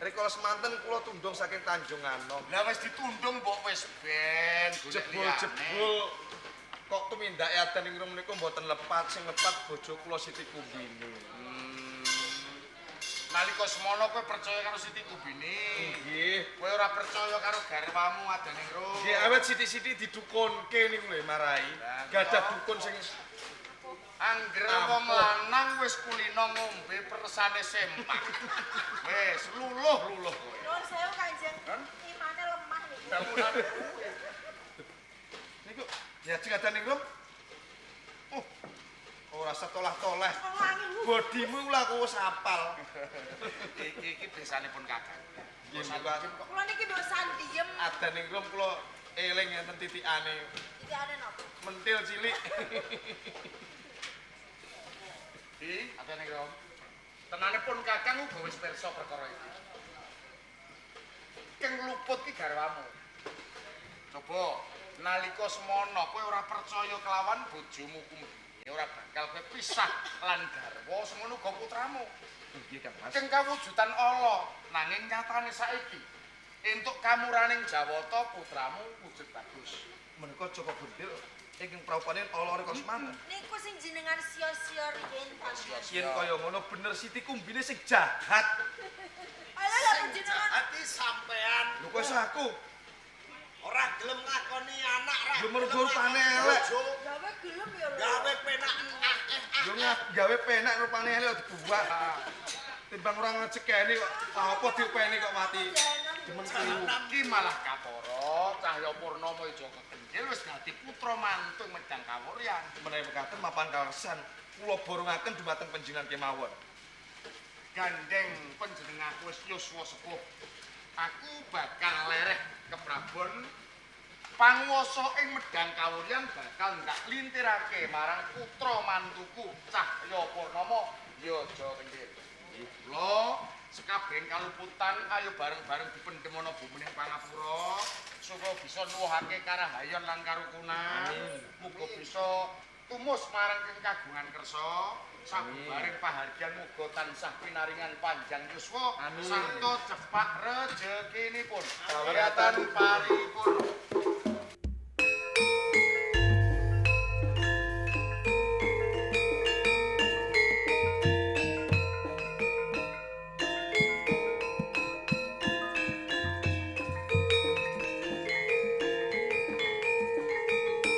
Rikala semanten kula tundung saking Tanjung Anom. Lah wis ditundung mbok wis ben jebul-jebul. Kok tumindake adan ing rum menika mboten lepat sing lepat bojo kula Siti Kumbini. Nalika semono kowe percaya karo Siti Kumbini. Nggih. Kowe ora percaya karo garwamu adane rum. Nggih, awet sithik-sithik didukunke niku lho marai. Gadah dukun sing anggere wong lanang wis kulino ngombe persane sempak. Wis luluh kowe. Nuwun sewu Kanjeng. Imane lemah niki. Niku diajeng adane rum. Ora setolah-toleh. Bodimu lha kok wis apal. Iki besanipun Kakang. Nggih, Mbak. Kula niki bosan diem. Adane rum kula eling enten titikane. Titikane napa? Mentil cilik. Adane rum. Tenanipun Kakang uga wis pirsa perkara iki. Keng luput ki garwamu. Coba nalika semono kowe ora percaya kelawan bojomu Kumbini. Ora bakal kowe pisah lan garwa semono uga putramu. Nggih, Kang Mas. Keng kawujudan Allah, nanging nyatane saiki entuk kamuraning Jawata putramu wujud bagus. Menika Joko Kendil ingkang prapane Allah reka semanten. Niku sing jenengan sia-sia riyen Kanjeng. Yen kaya ngono bener Siti Kumbini sing jahat. Ayo lah jenengan. Ati sampean Lho kok aku ora gelem ngakoni anak ra. lho mergo rupane elek. Gawe gelem ya lho. Gawe penak Yo gawe penak rupane elek dibuak. Timbang ora ngecekeni kok apa diopeni kok mati. Demen kuwi. Iki malah Kapara Cahya Purnama Joko Kendil wis dadi putra mantu Medang Kawuryan. Menawi mekaten mapan kalsan kula borongaken dumateng panjenengan kemawon. Gandeng panjenenganku wis yuswa sepuh. Aku bakal lereh ke Prabon. Panguwasa ing Medang Kawuryan bakal ndak lintirake marang putra mantuku Cahya Purnama Joko Kendil. Kula sekabehing kaluputan ayo bareng-bareng dipendhem ana bumining pangapura supaya bisa nuwuhake karahayan lan karukunan. Muga bisa tumus marang ing kagungan kersa. Sabubaring pahargyan muga tansah pinaringan panjang yuswa sarta cepak rejekinipun. Kawiyatan paripurna.